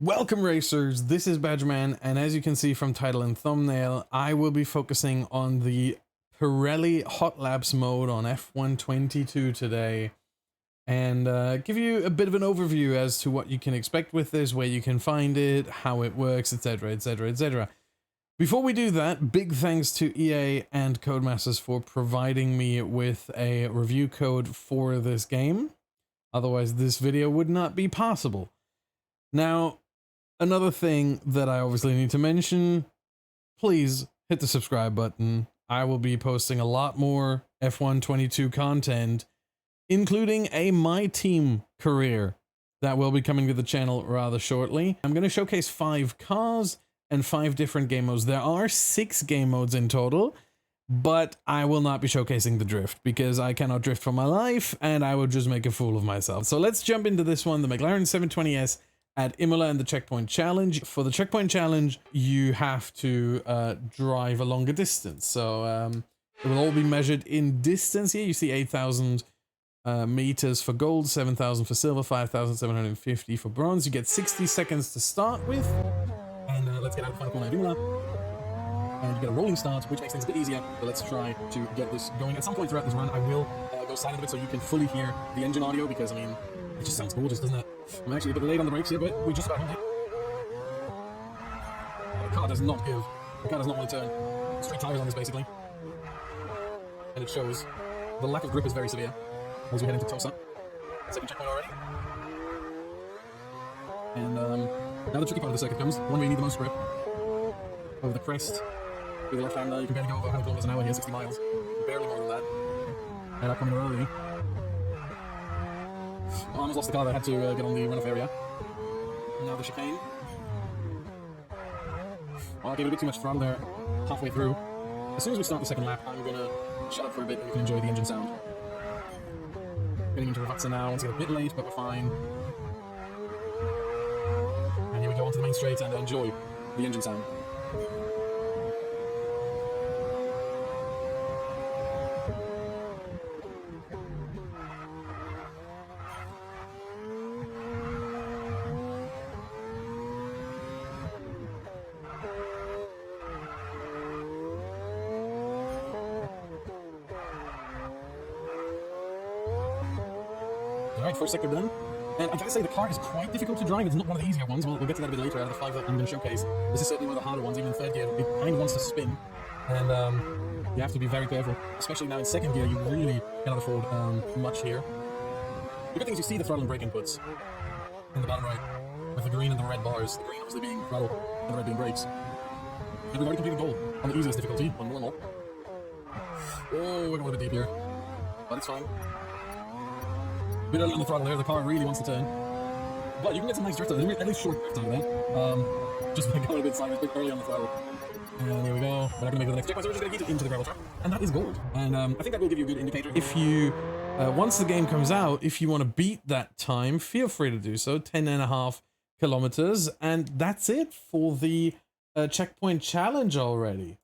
Welcome racers, this is Badgerman, and as you can see from title and thumbnail, I will be focusing on the Pirelli Hot Laps mode on F122 today, and give you a bit of an overview as to what you can expect with this, where you can find it, how it works, etc, etc, etc. Before we do that, big thanks to EA and Codemasters for providing me with a review code for this game, otherwise this video would not be possible. Now, another thing that I obviously need to mention, please hit the subscribe button. I will be posting a lot more F122 content, including a My Team career that will be coming to the channel rather shortly. I'm going to showcase 5 cars and 5 different game modes. There are 6 game modes in total, but I will not be showcasing the drift because I cannot drift for my life and I will just make a fool of myself. So let's jump into this one, the McLaren 720S at Imola and the Checkpoint Challenge. For the Checkpoint Challenge, you have to drive a longer distance. So it will all be measured in distance here. You see 8,000 meters for gold, 7,000 for silver, 5,750 for bronze. You get 60 seconds to start with. And let's get out of the final corner of Imola. And you get a rolling start, which makes things a bit easier. But let's try to get this going. At some point throughout this run, I will go silent a bit so you can fully hear the engine audio, because, I mean, it just sounds gorgeous, doesn't it? I'm actually a bit late on the brakes here, but we just about hit it. The car does not give. The car does not want to turn. Straight tires on this, basically. And it shows. The lack of grip is very severe as we head into Tosa. Second checkpoint already. And now the tricky part of the circuit comes. One where you need the most grip. Over the crest. With the left hand, you can barely go over 100 kilometers an hour here, 60 miles. Barely more than that. And I come in early. I almost lost the car. I had to get on the runoff area. Now the chicane. Well, I gave it a bit too much throttle there halfway through. As soon as we start the second lap, I'm going to shut up for a bit and you can enjoy the engine sound. Getting into Ravazza now. Once again, a bit late, but we're fine. And here we go onto the main straight and enjoy the engine sound. Alright, first sector done. And I gotta say, the car is quite difficult to drive. It's not one of the easier ones. We'll get to that a bit later. Out of the 5 that I'm going to showcase, this is certainly one of the harder ones. Even in third gear, it kind of wants to spin. And you have to be very careful. Especially now in second gear, you really cannot afford much here. The good thing is you see the throttle and brake inputs in the bottom right, with the green and the red bars. The green obviously being throttle, and the red being brakes. And we've already completed goal on the easiest difficulty, on normal. Oh, we're going a bit deep here. But it's fine. A bit early on the throttle there, the car really wants to turn. But you can get some nice drift out of it, at least short drift out of that. Just going a bit sideways, a bit early on the throttle. And here we go. We're not going to make it to the next checkpoint, so we're just going to get it into the gravel trap. And that is gold. And I think that will give you a good indicator. If you, once the game comes out, if you want to beat that time, feel free to do so. 10.5 kilometers. And that's it for the checkpoint challenge already.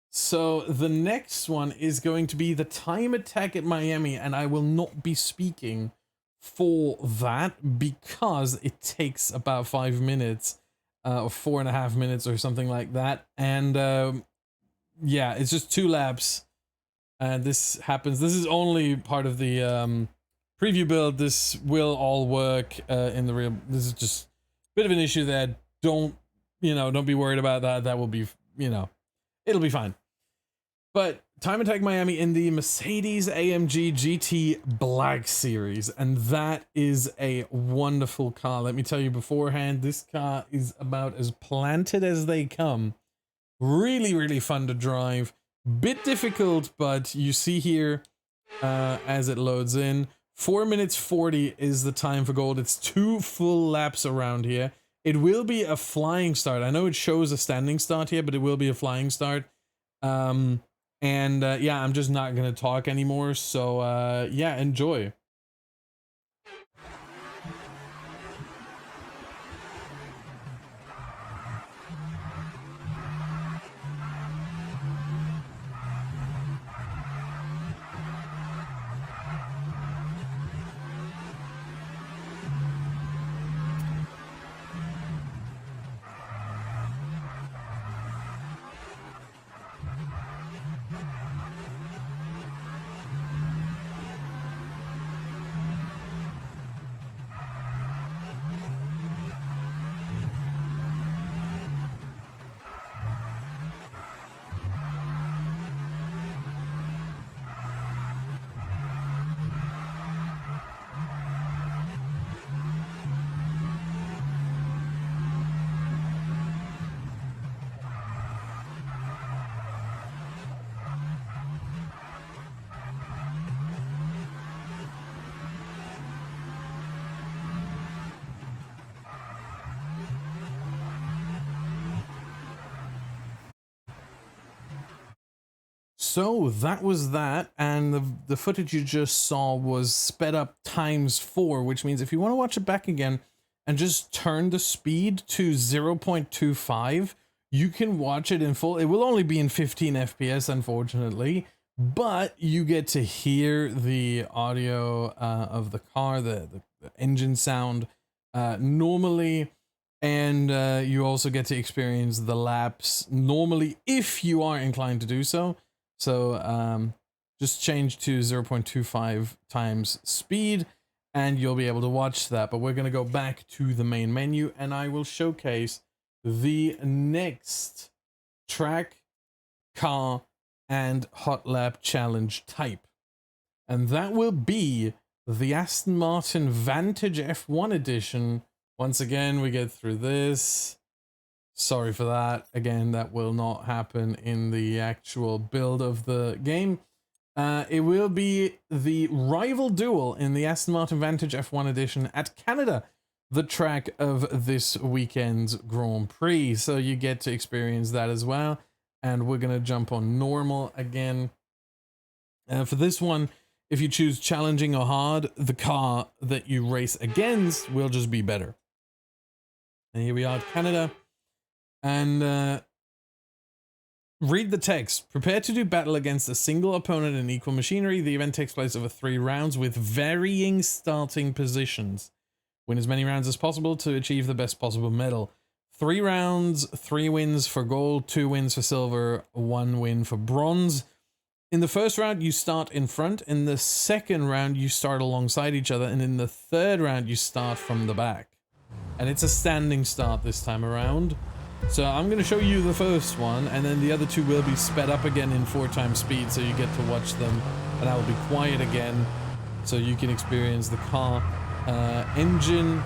So the next one is going to be the time attack at Miami, and I will not be speaking for that because it takes about 5 minutes, or 4.5 minutes or something like that. And yeah, it's just 2 laps. And this happens. This is only part of the preview build. This will all work in the real. This is just a bit of an issue there. Don't be worried about that. That will be, it'll be fine. But time attack Miami in the Mercedes AMG GT Black Series, and that is a wonderful car. Let me tell you beforehand, this car is about as planted as they come. Really, really fun to drive. Bit difficult, but you see here as it loads in, 4 minutes 40 is the time for gold. It's 2 full laps around here. It will be a flying start. I know it shows a standing start here, but it will be a flying start. Yeah, I'm just not going to talk anymore. So, yeah, enjoy. So that was that, and the footage you just saw was sped up ×4, which means if you want to watch it back again and just turn the speed to 0.25, you can watch it in full. It will only be in 15 FPS, unfortunately, but you get to hear the audio of the car, the engine sound normally, and you also get to experience the laps normally if you are inclined to do so. So just change to 0.25 times speed and you'll be able to watch that. But we're going to go back to the main menu and I will showcase the next track, car, and hot lap challenge type. And that will be the Aston Martin Vantage F1 edition. Once again, we get through this. Sorry for that. Again, that will not happen in the actual build of the game. It will be the rival duel in the Aston Martin Vantage F1 edition at Canada, the track of this weekend's Grand Prix. So you get to experience that as well. And we're going to jump on normal again. For this one, if you choose challenging or hard, the car that you race against will just be better. And here we are at Canada. And read the text. Prepare to do battle against a single opponent in equal machinery. The event takes place over 3 rounds with varying starting positions. Win as many rounds as possible to achieve the best possible medal. 3 rounds, 3 wins for gold, 2 wins for silver, 1 win for bronze. In the first round, you start in front. In the second round, you start alongside each other. And in the third round, you start from the back. And it's a standing start this time around. So I'm going to show you the first one, and then the other 2 will be sped up again in 4 times speed, so you get to watch them. And I will be quiet again, so you can experience the car engine.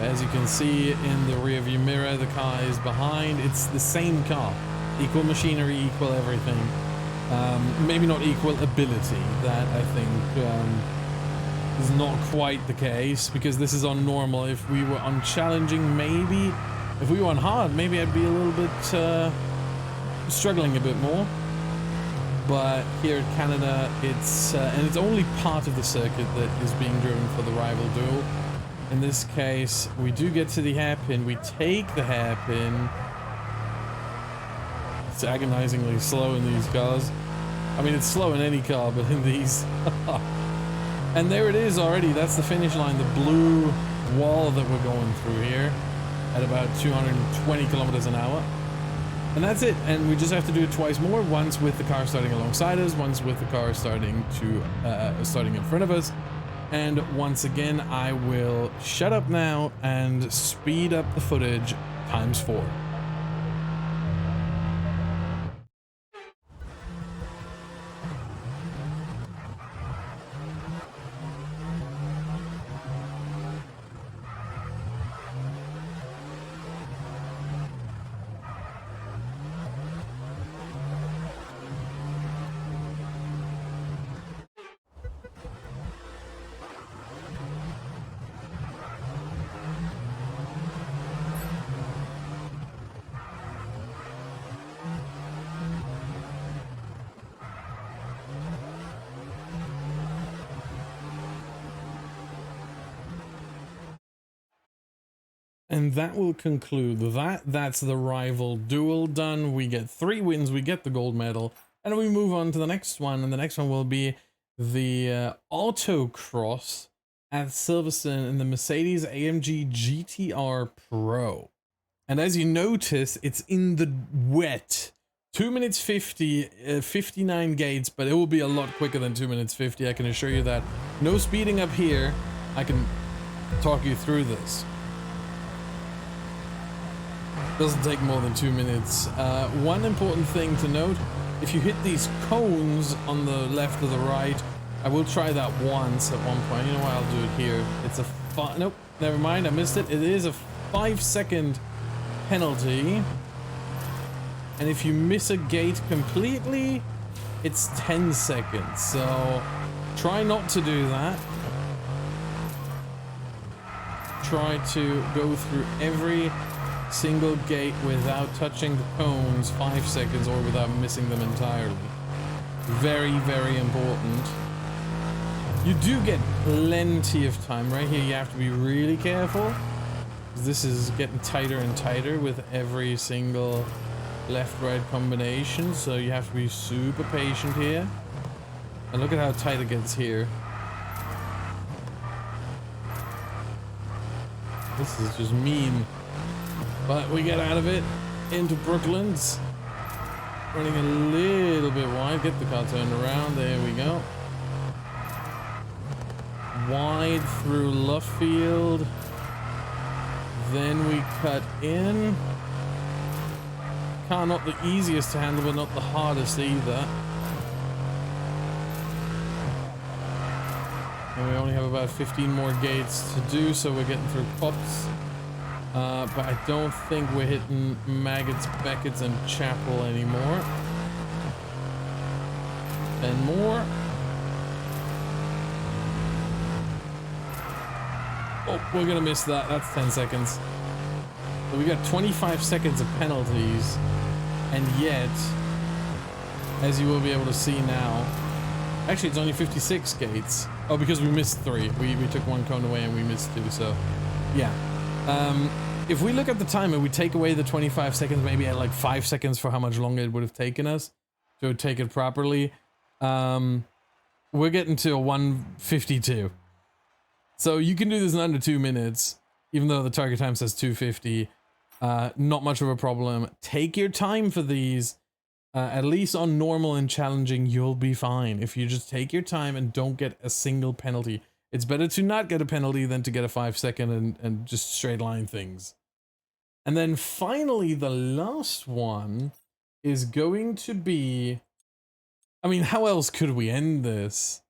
As you can see in the rear view mirror, the car is behind. It's the same car. Equal machinery, equal everything. Maybe not equal ability. That, I think, is not quite the case, because this is on normal. If we were on challenging, maybe. If we were on hard, maybe I'd be a little bit struggling a bit more. But here at Canada, it's and it's only part of the circuit that is being driven for the rival duel. In this case, we do get to the hairpin. We take the hairpin. It's agonizingly slow in these cars. I mean, it's slow in any car, but in these... And there it is already. That's the finish line, the blue wall that we're going through here at about 220 kilometers an hour. And that's it. And we just have to do it twice more. Once with the car starting alongside us, once with the car starting in front of us. And once again, I will shut up now and speed up the footage ×4. And that will conclude that. That's the rival duel done. We get 3 wins, we get the gold medal, and we move on to the next one. And the next one will be the autocross at Silverstone in the Mercedes AMG GTR Pro. And as you notice, it's in the wet. 2 minutes 50, 59 gates, but it will be a lot quicker than 2 minutes 50, I can assure you that. No speeding up here. I can talk you through this. Doesn't take more than 2 minutes. One important thing to note, if you hit these cones on the left or the right, I will try that once at one point. You know what, I'll do it here. It's a nope, never mind, I missed it. It is a 5-second penalty. And if you miss a gate completely, it's 10 seconds. So try not to do that. Try to go through every single gate without touching the cones 5 seconds or without missing them entirely. Very, very important. You do get plenty of time. Right here, you have to be really careful. This is getting tighter and tighter with every single left-right combination, so you have to be super patient here. And look at how tight it gets here. This is just mean. But we get out of it into Brooklands. Running a little bit wide. Get the car turned around. There we go. Wide through Luffield. Then we cut in. Car not the easiest to handle, but not the hardest either. And we only have about 15 more gates to do, so we're getting through Pops. But I don't think we're hitting Maggots, Beckett's, and Chapel anymore. 10 more. Oh, we're gonna miss that. That's 10 seconds. So we got 25 seconds of penalties. And yet, as you will be able to see now, actually it's only 56 gates. Oh, because we missed 3. We took 1 cone away and we missed 2, so yeah. If we look at the timer, we take away the 25 seconds, maybe at like 5 seconds for how much longer it would have taken us to take it properly. We're getting to a 1:52. So you can do this in under 2 minutes, even though the target time says 2:50. Not much of a problem. Take your time for these. At least on normal and challenging, you'll be fine. If you just take your time and don't get a single penalty. It's better to not get a penalty than to get a 5 second and just straight line things. And then finally, the last one is going to be... I mean, how else could we end this?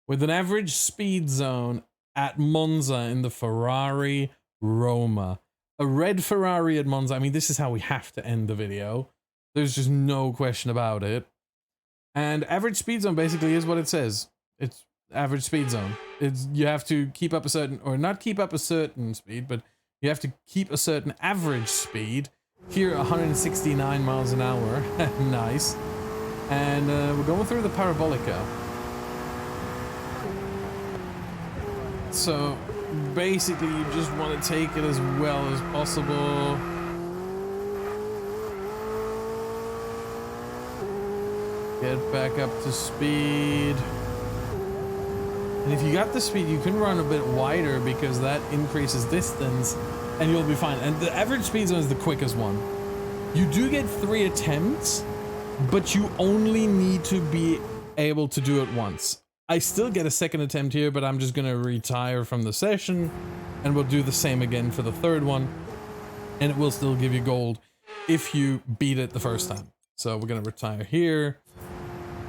With an average speed zone at Monza in the Ferrari Roma. A red Ferrari at Monza. I mean, this is how we have to end the video. There's just no question about it. And average speed zone basically is what it says. It's average speed zone. It's, you have to keep up a certain, or not keep up a certain speed, but you have to keep a certain average speed. Here, 169 miles an hour. Nice. And we're going through the Parabolica. So basically you just want to take it as well as possible. Get back up to speed. And if you got the speed, you can run a bit wider because that increases distance and you'll be fine. And the average speed zone is the quickest one. You do get 3 attempts, but you only need to be able to do it once. I still get a second attempt here, but I'm just gonna retire from the session and we'll do the same again for the third one. And it will still give you gold if you beat it the first time. So we're gonna retire here.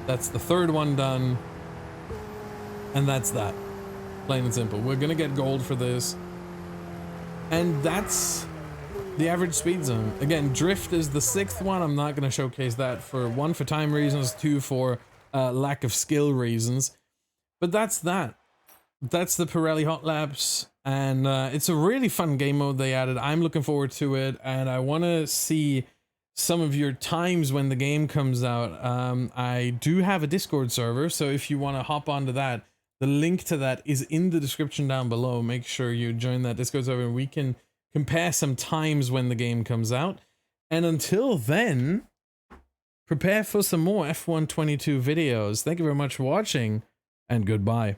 That's the third one done. And that's that. Plain and simple. We're gonna get gold for this. And that's the average speed zone. Again, drift is the 6th one. I'm not gonna showcase that for 1, for time reasons, 2, for lack of skill reasons. But that's that. That's the Pirelli Hot Laps. And it's a really fun game mode they added. I'm looking forward to it. And I want to see some of your times when the game comes out. I do have a Discord server, so if you want to hop onto that, the link to that is in the description down below. Make sure you join that Discord server and we can compare some times when the game comes out. And until then, prepare for some more F1 22 videos. Thank you very much for watching, and goodbye.